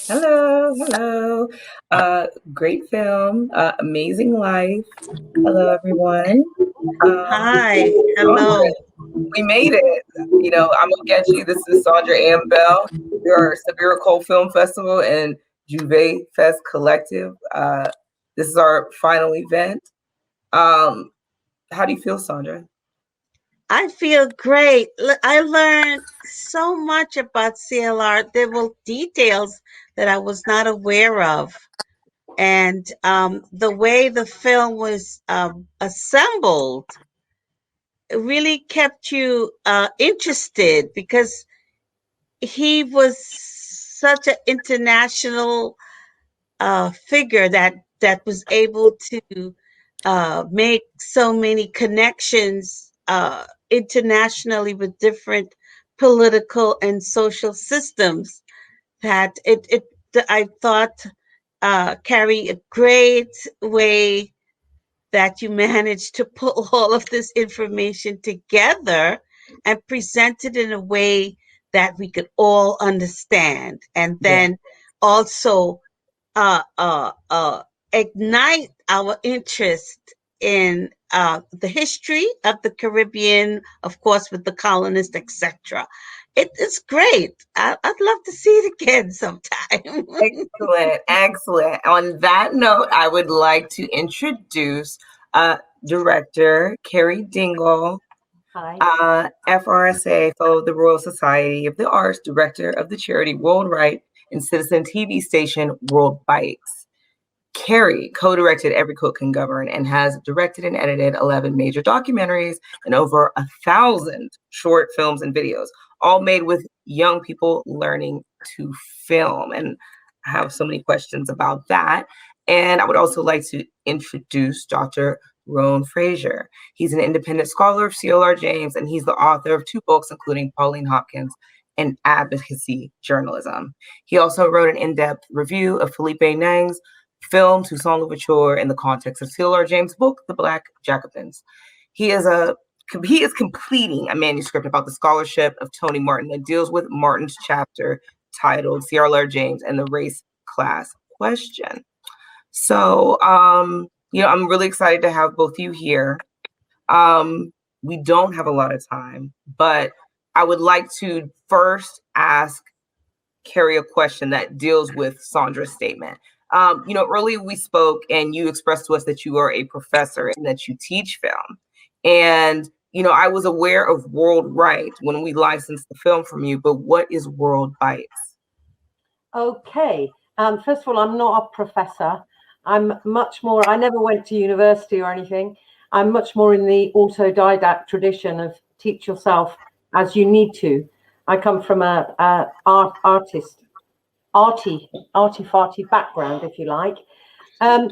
Hello, hello. Great film, amazing life. Hello, everyone. Hi, Sandra, hello. we made it. I'm gonna get you. This is Sandra and Bell. We are Satirical Film Festival and JouvayFest Collective. This is our final event. Um, how do you feel, Sandra? I feel great. I learned so much about CLR. There were details that I was not aware of. And the way the film was assembled really kept you interested because he was such an international figure that was able to make so many connections internationally with different political and social systems that it I thought carry a great way that you managed to put all of this information together and present it in a way that we could all understand, and Yeah. then also uh, uh, uh, ignite our interest in the history of the Caribbean, of course, with the colonists, etc. It's great. I'd love to see it again sometime. Excellent, excellent. On that note, I would like to introduce director Ceri Dingle. Hi. FRSA, Fellow of the Royal Society of the Arts, Director of the charity Worldwide and citizen TV station World Bites. Ceri co-directed Every Cook Can Govern and has directed and edited 11 major documentaries and over 1,000 short films and videos, all made with young people learning to film. And I have so many questions about that. And I would also like to introduce Dr. Rhone Fraser. He's an independent scholar of C.L.R James, and he's the author of 2 books, including Pauline Hopkins and Advocacy Journalism. He also wrote an in-depth review of Philippe Nang's film Toussaint Louverture in the context of C.L.R James' book, The Black Jacobins. He is completing a manuscript about the scholarship of Tony Martin that deals with Martin's chapter titled C.L.R James and the Race Class Question. So, I'm really excited to have both you here. We don't have a lot of time, but I would like to first ask Ceri a question that deals with Sandra's statement. Earlier we spoke and you expressed to us that you are a professor and that you teach film. And, I was aware of World Right when we licensed the film from you, but what is World Bites? Okay. First of all, I'm not a professor. I'm much more, I never went to university or anything. I'm much more in the autodidact tradition of teach yourself as you need to. I come from a arty farty background, if you like.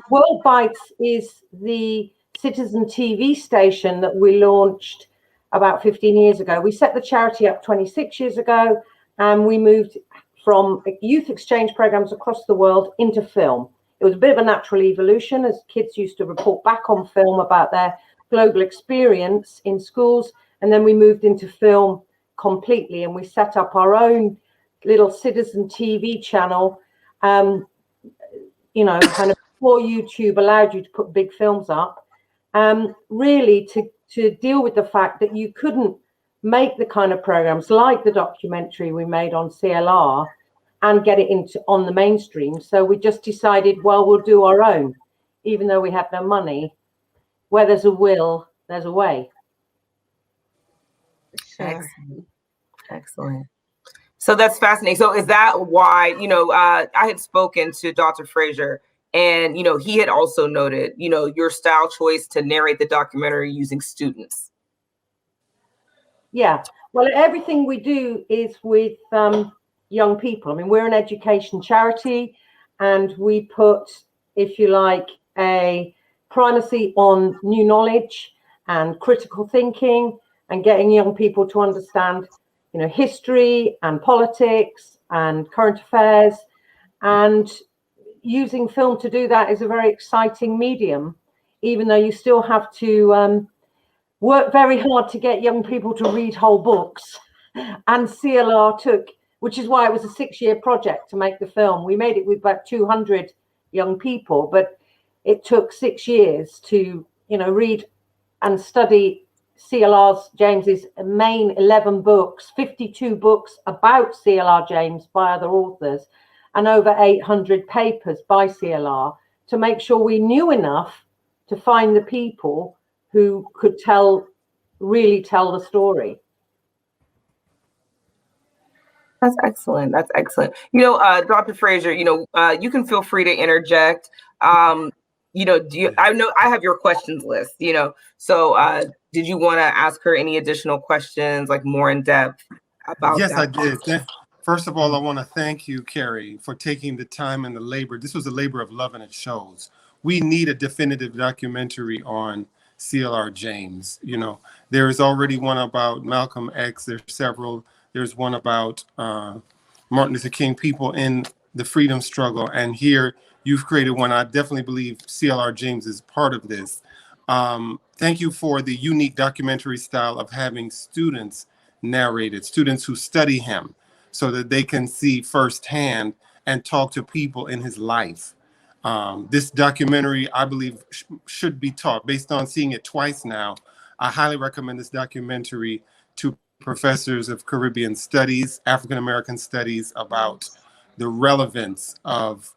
World Bites is the citizen TV station that we launched about 15 years ago. We set the charity up 26 years ago, and we moved from youth exchange programs across the world into film. It was a bit of a natural evolution as kids used to report back on film about their global experience in schools. And then we moved into film completely, and we set up our own little citizen TV channel, kind of before YouTube allowed you to put big films up, really to deal with the fact that you couldn't make the kind of programs like the documentary we made on CLR and get it on the mainstream. So we just decided, well, we'll do our own, even though we had no money. Where there's a will, there's a way. Sure. Excellent. Excellent. So that's fascinating. So is that why, I had spoken to Dr. Fraser, and, he had also noted, your style choice to narrate the documentary using students. Yeah. Well, everything we do is with young people. I mean, we're an education charity, and we put, if you like, a primacy on new knowledge and critical thinking and getting young people to understand, history and politics and current affairs. And using film to do that is a very exciting medium, even though you still have to work very hard to get young people to read whole books. And CLR took which is why it was a 6-year project to make the film. We made it with about 200 young people, but it took 6 years to, read and study C.L.R James's main 11 books, 52 books about C.L.R James by other authors, and over 800 papers by C.L.R to make sure we knew enough to find the people who could really tell the story. That's excellent. That's excellent. Dr. Fraser, you can feel free to interject. I know I have your questions list, so did you want to ask her any additional questions, like more in depth about Yes, that? I did. First of all, I want to thank you, Ceri, for taking the time and the labor. This was a labor of love, and it shows. We need a definitive documentary on C.L.R James. There is already one about Malcolm X. There's several. There's one about Martin Luther King, people in the freedom struggle. And here you've created one. I definitely believe C.L.R James is part of this. Thank you for the unique documentary style of having students narrate it, students who study him, so that they can see firsthand and talk to people in his life. This documentary, I believe, should be taught. Based on seeing it twice now, I highly recommend this documentary to professors of Caribbean studies, African American studies, about the relevance of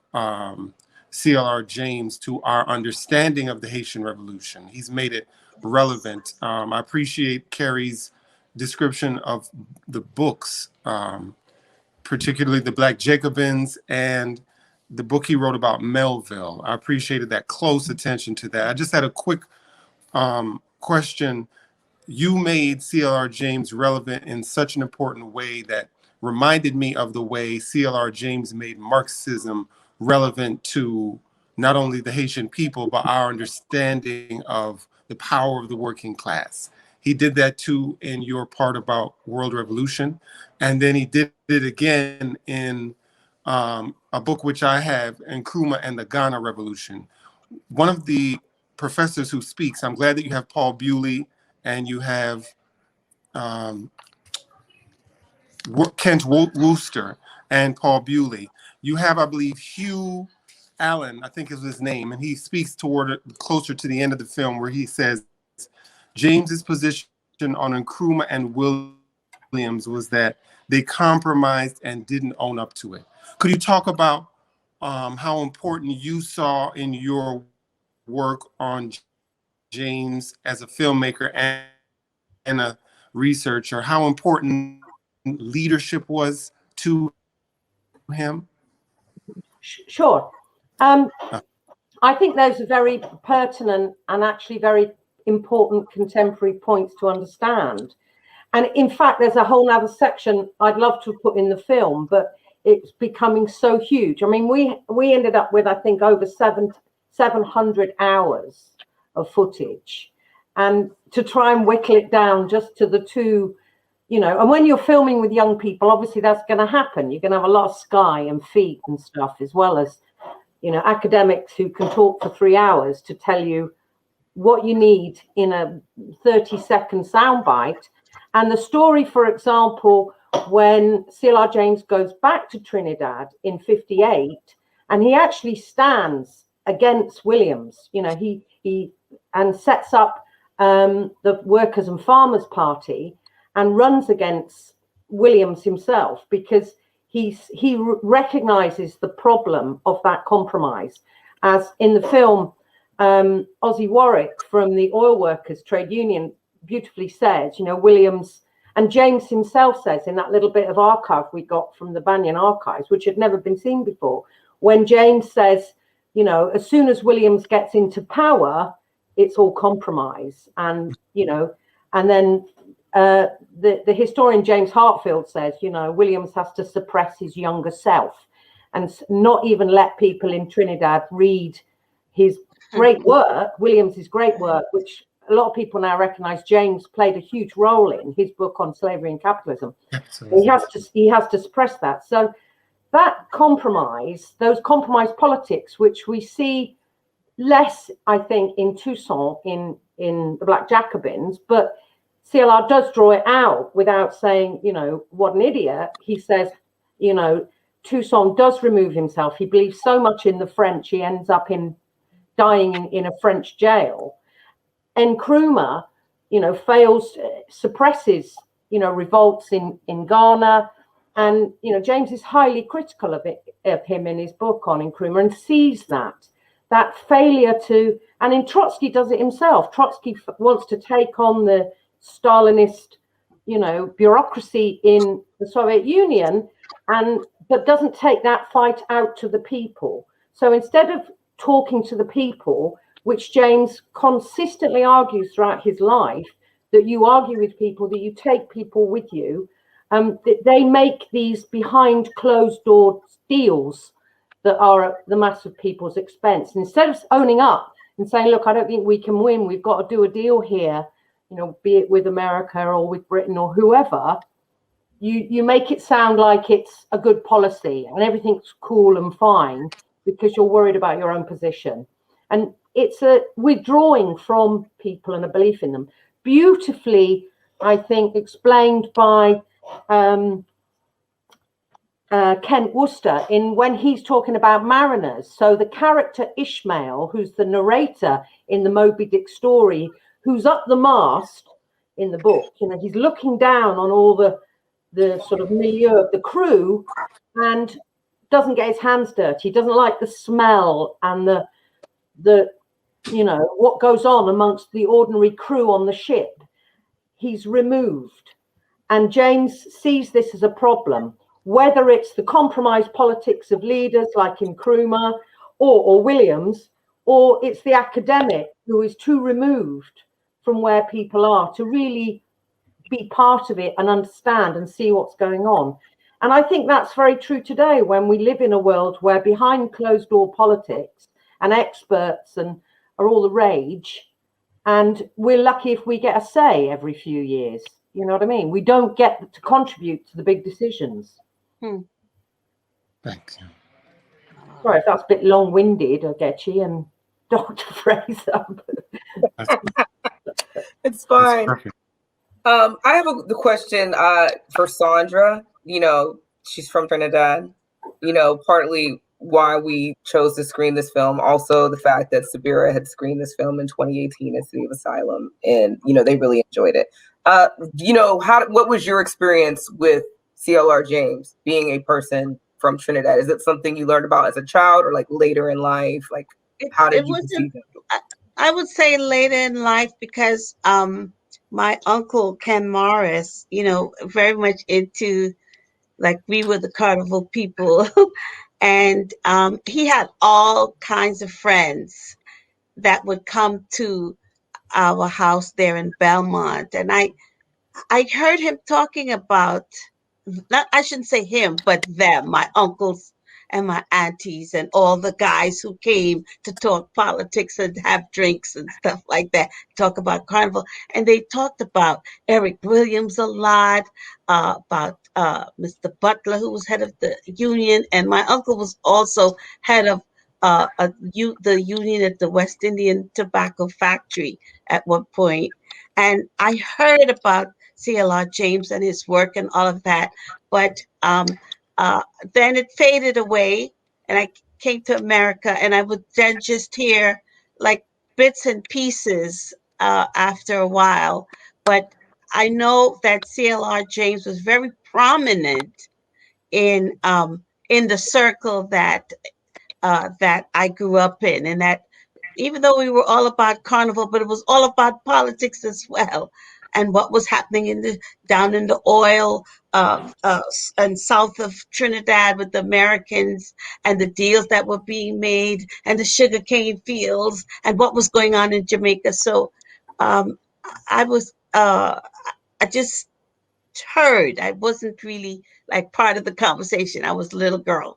C.L.R James to our understanding of the Haitian Revolution. He's made it relevant. I appreciate Ceri's description of the books, particularly the Black Jacobins and the book he wrote about Melville. I appreciated that close attention to that. I just had a quick question. You made C.L.R James relevant in such an important way that reminded me of the way C.L.R James made Marxism relevant to not only the Haitian people, but our understanding of the power of the working class. He did that too in your part about World Revolution. And then he did it again in a book which I have, Nkrumah and the Ghana Revolution. One of the professors who speaks, I'm glad that you have Paul Bewley and you have Kent Wooster and Paul Bewley. You have, I believe, Hugh Allen, I think is his name, and he speaks toward closer to the end of the film where he says, James's position on Nkrumah and Williams was that they compromised and didn't own up to it. Could you talk about how important you saw in your work on James as a filmmaker and a researcher, how important leadership was to him? Sure. I think those are very pertinent and actually very important contemporary points to understand. And in fact, there's a whole other section I'd love to put in the film, but it's becoming so huge. I mean, we ended up with, I think, over 700 hours of footage, and to try and whittle it down just to the two, and when you're filming with young people, obviously that's going to happen. You're going to have a lot of sky and feet and stuff, as well as, academics who can talk for 3 hours to tell you what you need in a 30-second soundbite. And the story, for example, when C.L.R James goes back to Trinidad in 58, and he actually stands against Williams, he sets up the Workers and Farmers Party and runs against Williams himself, because he recognizes the problem of that compromise. As in the film, Ozzie Warwick from the Oil Workers Trade Union beautifully says, Williams, and James himself says in that little bit of archive we got from the Banyan archives, which had never been seen before, when James says, as soon as Williams gets into power, it's all compromise. And, and then the historian James Hartfield says, Williams has to suppress his younger self and not even let people in Trinidad read his great work, Williams's great work, which a lot of people now recognize James played a huge role in his book on slavery and capitalism. Absolutely. He has to suppress that. So that compromise, those compromise politics, which we see less, I think, in Toussaint, in the Black Jacobins, but C.L.R does draw it out without saying, what an idiot. He says, you know, Toussaint does remove himself. He believes so much in the French, he ends up dying in a French jail. Nkrumah, you know, suppresses, you know, revolts in Ghana. And, you know, James is highly critical of him in his book on Nkrumah, and sees that failure to, and in Trotsky does it himself. Trotsky wants to take on the Stalinist, you know, bureaucracy in the Soviet Union, but doesn't take that fight out to the people. So instead of talking to the people, which James consistently argues throughout his life, that you argue with people, that you take people with you, they make these behind closed door deals that are at the mass of people's expense. And instead of owning up and saying, look, I don't think we can win, we've got to do a deal here, you know, be it with America or with Britain or whoever, you make it sound like it's a good policy and everything's cool and fine because you're worried about your own position. And it's a withdrawing from people and a belief in them. Beautifully, I think, explained by Kent Worcester when he's talking about mariners. So the character Ishmael, who's the narrator in the Moby Dick story, who's up the mast in the book, you know, he's looking down on all the sort of milieu of the crew and doesn't get his hands dirty. He doesn't like the smell and the you know, what goes on amongst the ordinary crew on the ship. He's removed. And James sees this as a problem, whether it's the compromised politics of leaders like Nkrumah or Williams, or it's the academic who is too removed from where people are to really be part of it and understand and see what's going on. And I think that's very true today when we live in a world where behind closed door politics and experts and are all the rage. And we're lucky if we get a say every few years. You know what I mean? We don't get to contribute to the big decisions. Thank you. Sorry if that's a bit long-winded, Ogechi and Dr. Fraser. It's fine. I have the question for Sandra. You know, she's from Trinidad. You know, partly why we chose to screen this film. Also, the fact that Sabira had screened this film in 2018 at City of Asylum, and you know they really enjoyed it. You know, what was your experience with C.L.R. James being a person from Trinidad? Is it something you learned about as a child or like later in life? Like, how did you perceive it? I would say later in life because my uncle Ken Morris, you know, very much into, like, we were the carnival people. And he had all kinds of friends that would come to our house there in Belmont. And I heard him talking about, I shouldn't say him, but them, my uncles and my aunties and all the guys who came to talk politics and have drinks and stuff like that, talk about carnival. And they talked about Eric Williams a lot, about Mr. Butler, who was head of the union. And my uncle was also head of the union at the West Indian Tobacco Factory at one point. And I heard about C.L.R. James and his work and all of that. But then it faded away and I came to America, and I would then just hear like bits and pieces after a while. But I know that C.L.R. James was very prominent in the circle that I grew up in, and that even though we were all about carnival, but it was all about politics as well, and what was happening down in the oil and south of Trinidad with the Americans, and the deals that were being made, and the sugarcane fields, and what was going on in Jamaica. So I just heard. I wasn't really like part of the conversation. I was a little girl,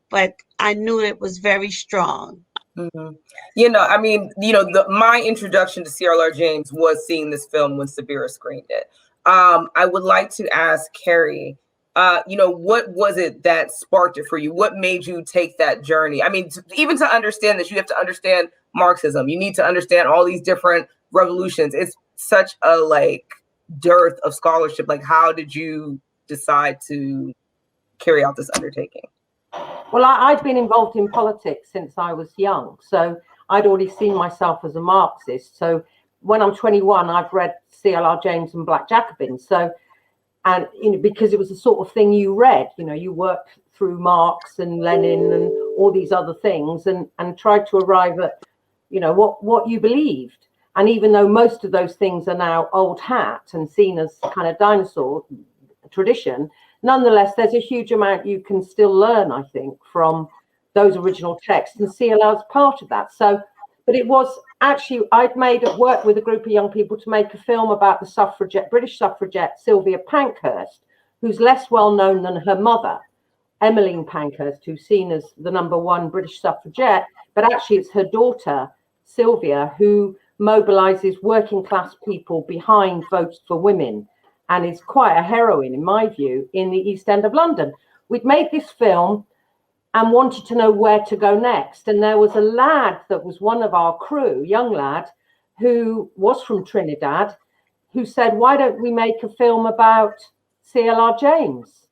but I knew it was very strong. Mm-hmm. You know, I mean, you know, my introduction to C.L.R. James was seeing this film when Sabira screened it. I would like to ask Ceri, you know, what was it that sparked it for you? What made you take that journey? I mean, even to understand this, you have to understand Marxism. You need to understand all these different revolutions. It's such a like dearth of scholarship. Like, how did you decide to carry out this undertaking? Well, I'd been involved in politics since I was young, so I'd already seen myself as a Marxist. So when I'm 21, I've read C.L.R. James and Black Jacobins. So, and because it was the sort of thing you read, you worked through Marx and Lenin and all these other things, and tried to arrive at, what you believed. And even though most of those things are now old hat and seen as kind of dinosaur tradition, nonetheless, there's a huge amount you can still learn, I think, from those original texts, and CLR is part of that. So, but it was actually, I'd worked with a group of young people to make a film about the British suffragette, Sylvia Pankhurst, who's less well known than her mother, Emmeline Pankhurst, who's seen as the #1 British suffragette, but actually it's her daughter, Sylvia, who mobilizes working class people behind votes for women, and is quite a heroine, in my view, in the East End of London. We'd made this film and wanted to know where to go next. And there was a lad that was one of our crew, young lad, who was from Trinidad, who said, why don't we make a film about C.L.R. James?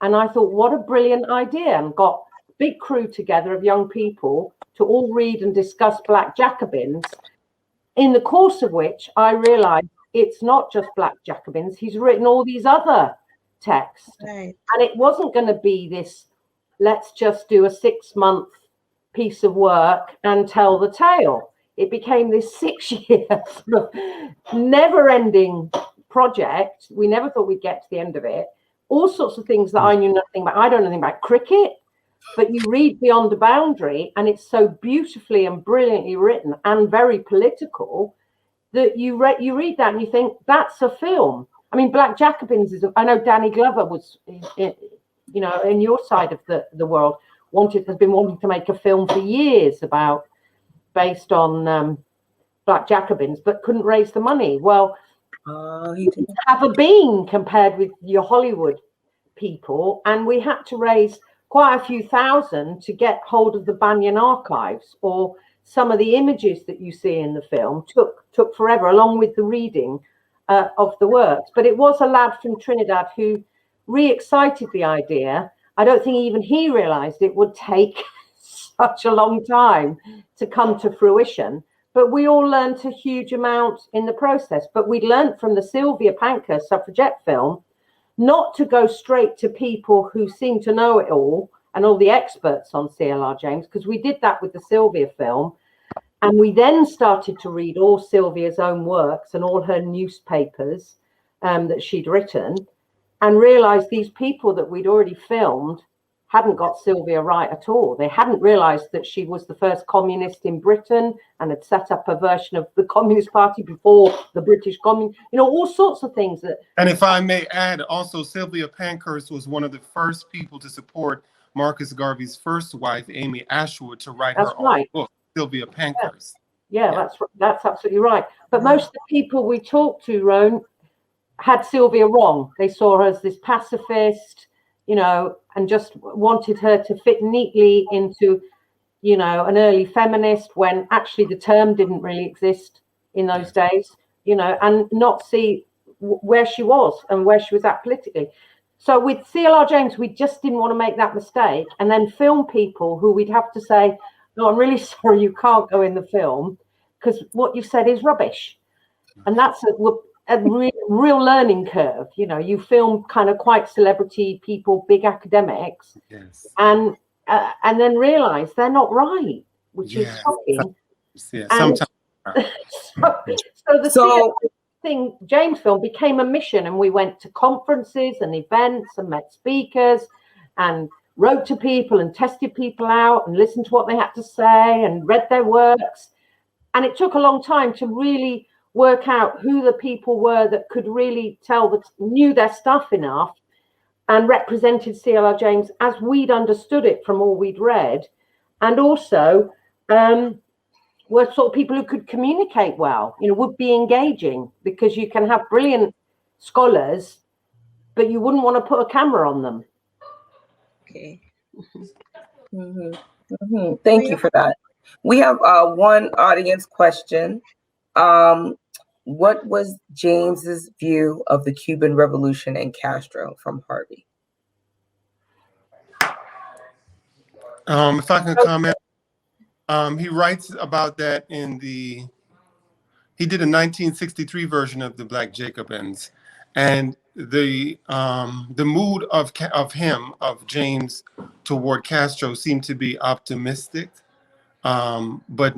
And I thought, what a brilliant idea, and got a big crew together of young people to all read and discuss Black Jacobins, in the course of which I realized it's not just Black Jacobins. He's written all these other texts. Right. And it wasn't going to be this, let's just do a 6-month piece of work and tell the tale. It became this 6-year never-ending project. We never thought we'd get to the end of it. All sorts of things that I knew nothing about. I don't know anything about cricket, but you read Beyond the Boundary, and it's so beautifully and brilliantly written and very political that you read that and you think, that's a film. I mean, Black Jacobins I know Danny Glover was, in your side of the world, has been wanting to make a film for years based on Black Jacobins, but couldn't raise the money. Well, he didn't have a bean compared with your Hollywood people, and we had to raise quite a few thousand to get hold of the Banyan archives, or some of the images that you see in the film took forever, along with the reading of the works. But it was a lad from Trinidad who re-excited the idea. I don't think even he realized it would take such a long time to come to fruition. But we all learned a huge amount in the process. But we learned from the Sylvia Pankhurst suffragette film not to go straight to people who seem to know it all and all the experts on C.L.R. James, because we did that with the Sylvia film. And we then started to read all Sylvia's own works and all her newspapers that she'd written, and realized these people that we'd already filmed hadn't got Sylvia right at all. They hadn't realized that she was the first communist in Britain and had set up a version of the Communist Party before the British Communist, all sorts of things that. And if I may add, also Sylvia Pankhurst was one of the first people to support Marcus Garvey's first wife, Amy Ashwood, to write her own book, Sylvia Pankhurst. Yeah, that's absolutely right. But most of the people we talked to, Rhone, had Sylvia wrong. They saw her as this pacifist, and just wanted her to fit neatly into, an early feminist, when actually the term didn't really exist in those days, and not see where she was and where she was at politically. So with C.L.R. James, we just didn't want to make that mistake and then film people who we'd have to say, no, I'm really sorry, you can't go in the film because what you said is rubbish. And that's a real learning curve. You film kind of quite celebrity people, big academics, and then realize they're not right, which is shocking. Yeah, sometimes. So the James film became a mission, and we went to conferences and events and met speakers and wrote to people and tested people out and listened to what they had to say and read their works. And it took a long time to really work out who the people were that could really knew their stuff enough and represented C.L.R. James as we'd understood it from all we'd read, and also were sort of people who could communicate well, would be engaging, because you can have brilliant scholars, but you wouldn't want to put a camera on them. Okay. Thank you for that. We have one audience question. What was James's view of the Cuban Revolution and Castro, from Harvey? If I can comment, he writes about that he did a 1963 version of the Black Jacobins, and the mood of James toward Castro seemed to be optimistic, but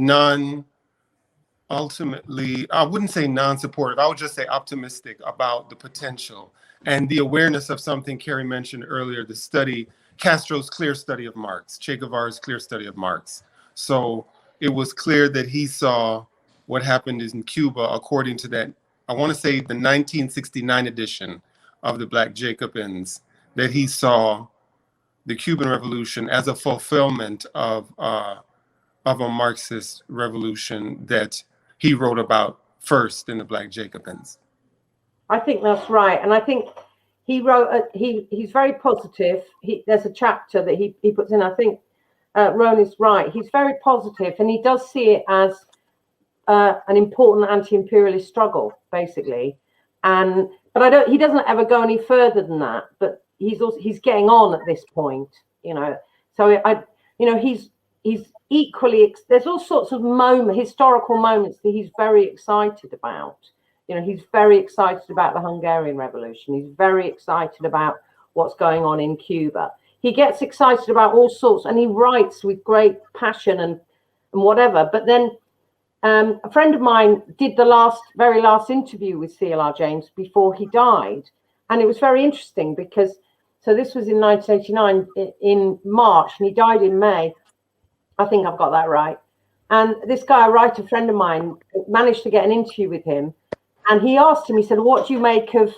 ultimately, I wouldn't say non-supportive. I would just say optimistic about the potential and the awareness of something Ceri mentioned earlier, the study, Castro's clear study of Marx, Che Guevara's clear study of Marx. So it was clear that he saw what happened in Cuba according to that, I want to say the 1969 edition of the Black Jacobins, that he saw the Cuban Revolution as a fulfillment of a Marxist revolution that he wrote about first in the Black Jacobins. I think that's right, and I think he wrote. He's very positive. There's a chapter that he puts in. I think Rhone is right. He's very positive, and he does see it as an important anti-imperialist struggle, basically. But he doesn't ever go any further than that. But he's getting on at this point, you know. So he's equally. There's all sorts of historical moments that he's very excited about. You know, he's very excited about the Hungarian Revolution. He's very excited about what's going on in Cuba. He gets excited about all sorts, and he writes with great passion and whatever. But then a friend of mine did the very last interview with C.L.R James before he died. And it was very interesting because, so this was in 1989 in March, and he died in May. I think I've got that right. And this guy, a writer friend of mine, managed to get an interview with him. And he asked him, he said, what do you make of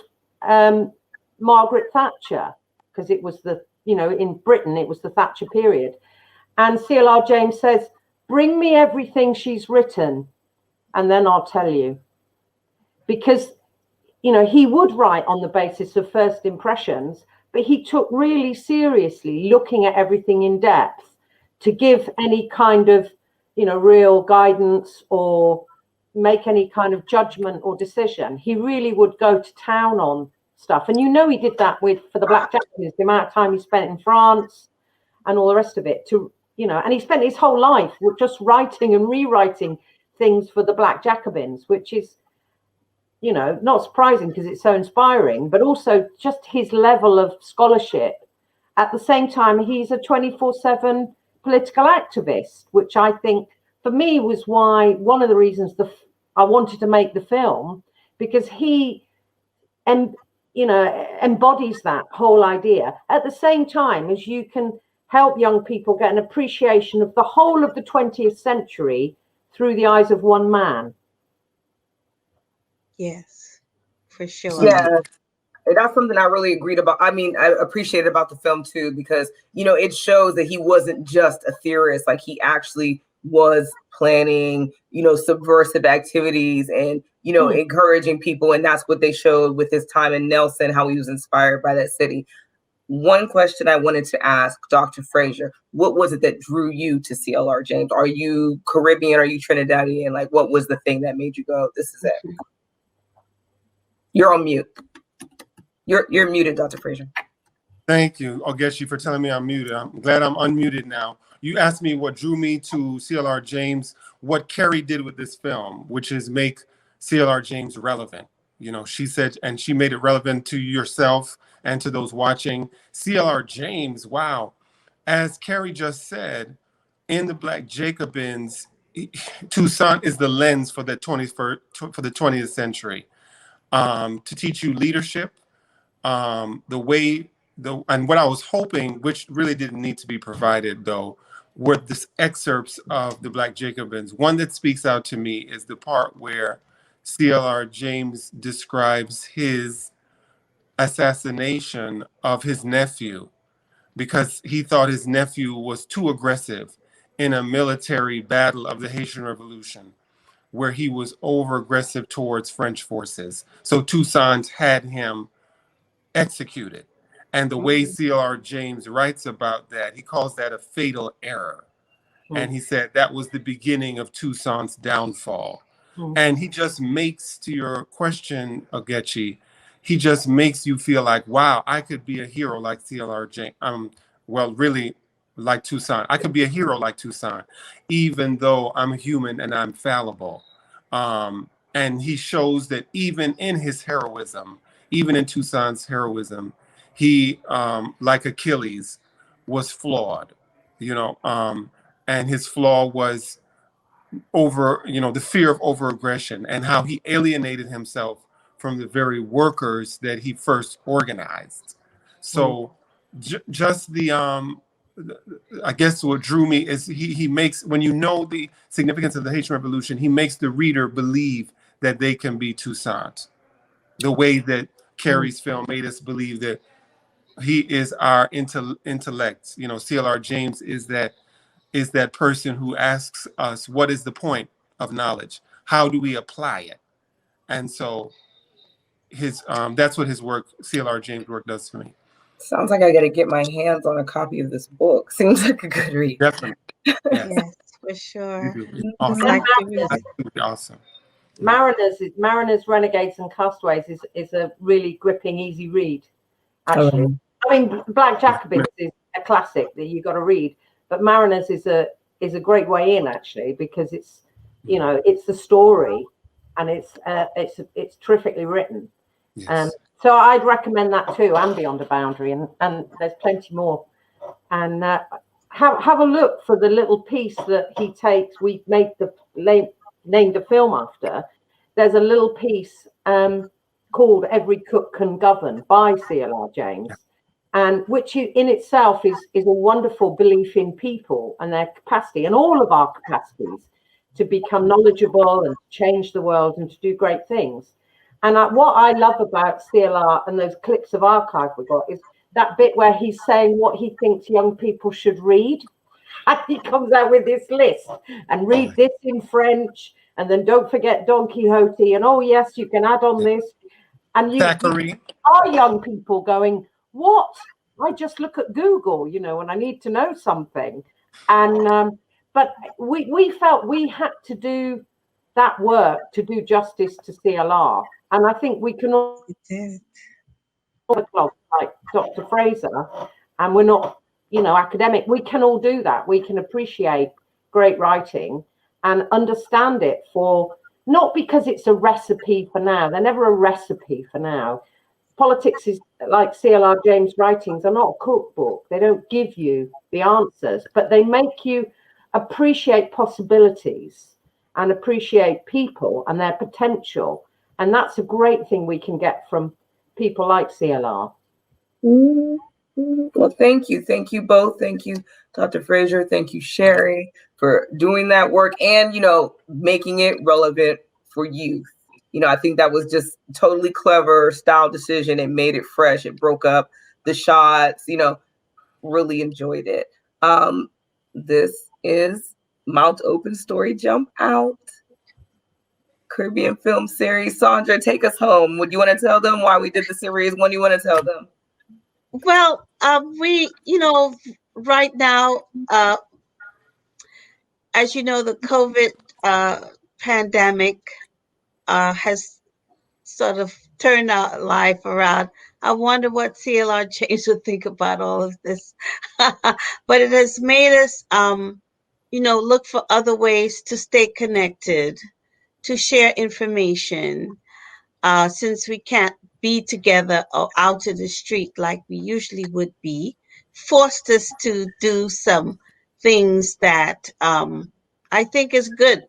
Margaret Thatcher? Because it was in Britain, it was the Thatcher period. And C.L.R James says, bring me everything she's written, and then I'll tell you. Because, he would write on the basis of first impressions, but he took really seriously looking at everything in depth to give any kind of, real guidance or make any kind of judgment or decision. He really would go to town on stuff. And he did that for the Black Jacobins, the amount of time he spent in France and all the rest of it and he spent his whole life just writing and rewriting things for the Black Jacobins, which is, not surprising because it's so inspiring, but also just his level of scholarship. At the same time, he's a 24/7 political activist, which I think for me was one of the reasons I wanted to make the film, because he embodies that whole idea at the same time as you can help young people get an appreciation of the whole of the 20th century through the eyes of one man. Yes, for sure. Yeah. That's something I really agreed about. I mean, I appreciated about the film too, because, it shows that he wasn't just a theorist. Like, he actually was planning, subversive activities and, encouraging people. And that's what they showed with his time in Nelson, how he was inspired by that city. One question I wanted to ask Dr. Fraser, what was it that drew you to C.L.R James? Are you Caribbean? Are you Trinidadian? Like, what was the thing that made you go, this is it? You're on mute. You're muted, Dr. Fraser. Thank you, Ogechi, for telling me I'm muted. I'm glad I'm unmuted now. You asked me what drew me to C.L.R James, what Ceri did with this film, which is make C.L.R James relevant. She said, and she made it relevant to yourself and to those watching. C.L.R James, wow. As Ceri just said, in the Black Jacobins, Toussaint is the lens for the 20th century, to teach you leadership, and what I was hoping, which really didn't need to be provided though, were the excerpts of the Black Jacobins. One that speaks out to me is the part where C.L.R James describes his assassination of his nephew because he thought his nephew was too aggressive in a military battle of the Haitian Revolution, where he was over aggressive towards French forces. So Toussaint had him executed. And the way C.L.R James writes about that, he calls that a fatal error. And he said that was the beginning of Toussaint's downfall. And he just makes, to your question, Ogechi, he just makes you feel like, wow, I could be a hero like C.L.R James. Well, really, like Toussaint. I could be a hero like Toussaint, even though I'm human and I'm fallible. And he shows that even in his heroism, even in Toussaint's heroism, he, like Achilles, was flawed, and his flaw was the fear of overaggression and how he alienated himself from the very workers that he first organized. So just I guess what drew me is he makes, when you know the significance of the Haitian Revolution, he makes the reader believe that they can be Toussaint, the way that Ceri's film made us believe that he is our intellect. C.L.R. James is that person who asks us, what is the point of knowledge? How do we apply it? And so his that's what his work, C.L.R. James' work, does for me. Sounds like I got to get my hands on a copy of this book. Seems like a good read. Definitely. Yes, for sure. Awesome. Like to read it. Absolutely awesome. Mariners, Renegades, and Castaways is a really gripping, easy read. Actually, I mean, Black Jacobins is a classic that you got to read, but Mariners is a great way in, actually, because it's it's the story, and it's terrifically written. Yes. So I'd recommend that too, and Beyond the Boundary, and there's plenty more. And have a look for the little piece that he takes. We named the film after. There's a little piece called "Every Cook Can Govern" by C.L.R. James, and which in itself is a wonderful belief in people and their capacity, and all of our capacities to become knowledgeable and change the world and to do great things. And what I love about C.L.R. and those clips of archive we got is that bit where he's saying what he thinks young people should read. And he comes out with this list and read this in French, and then don't forget Don Quixote, and oh yes, you can add on this. And you are young people going, what? I just look at Google, and I need to know something. And but we felt we had to do that work to do justice to C.L.R. And I think we can all like Dr. Fraser, and we're not, academic. We can all do that. We can appreciate great writing and understand it for, not because it's a recipe for now. They're never a recipe for now. Politics is like C.L.R. James' writings are not a cookbook. They don't give you the answers, but they make you appreciate possibilities and appreciate people and their potential. And that's a great thing we can get from people like C.L.R. Well, thank you. Thank you both. Thank you, Dr. Fraser. Thank you, Ceri, for doing that work and, making it relevant for youth. I think that was just totally clever style decision. It made it fresh. It broke up the shots, really enjoyed it. This is Mout Open Story Jump Out Caribbean film series. Sandra, take us home. Would you want to tell them why we did the series? When do you want to tell them? Well, we, right now, as you know, the COVID pandemic has sort of turned our life around. I wonder what C.L.R. James would think about all of this. But it has made us, look for other ways to stay connected, to share information, since we can't be together or out in the street like we usually would be, forced us to do some things that I think is good.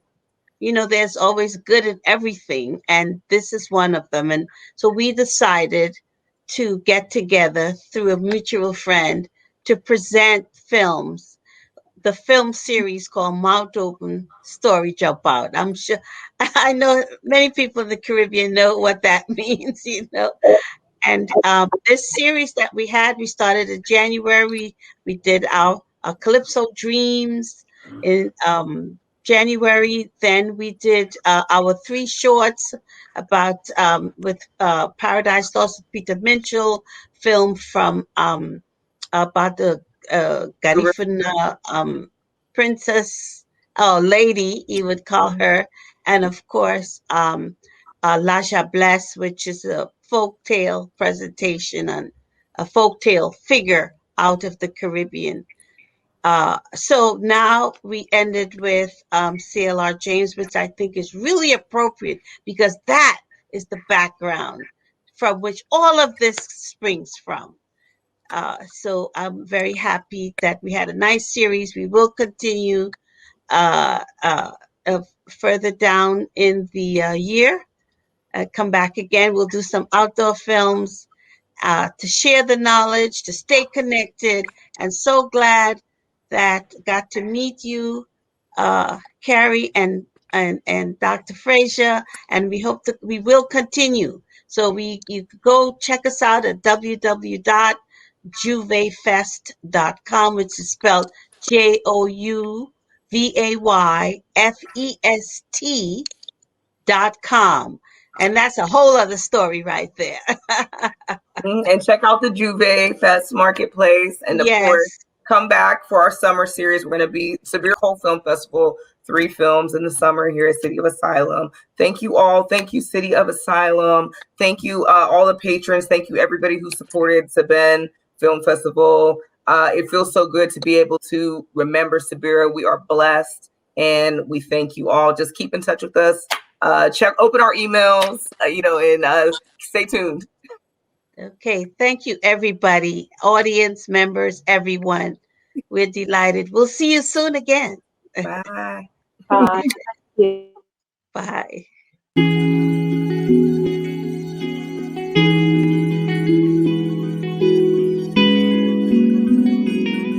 There's always good in everything, and this is one of them. And so we decided to get together through a mutual friend to present films, the film series called Mout Open Story Jump Out. I'm sure, I know many people in the Caribbean know what that means, And this series that we started in January. We did our Calypso Dreams in January. Then we did our 3 shorts about with Paradise Lost with Peter Mitchell, film from about the Garifuna princess, lady, you would call her, and of course La Bless, which is a folktale presentation on a folktale figure out of the Caribbean. So now we ended with C.L.R. James, which I think is really appropriate because that is the background from which all of this springs from. So I'm very happy that we had a nice series. We will continue uh, uh, further down in the year. Come back again. We'll do some outdoor films to share the knowledge, to stay connected, and so glad that got to meet you, Ceri and Dr. Fraser, and we hope that we will continue. So you can go check us out at www.JouvayFest.com, which is spelled JouvayFest.com. And that's a whole other story right there. And check out the JouvayFest Marketplace. And of course, Yes. come back for our summer series. We're going to be Severe Whole Film Festival, 3 films in the summer here at City of Asylum. Thank you all. Thank you, City of Asylum. Thank you, all the patrons. Thank you, everybody who supported Sabin Film Festival. It feels so good to be able to remember Sabira. We are blessed, and we thank you all. Just keep in touch with us. Open our emails, and stay tuned. Okay. Thank you, everybody, audience members, everyone. We're delighted. We'll see you soon again. Bye. Bye. Bye.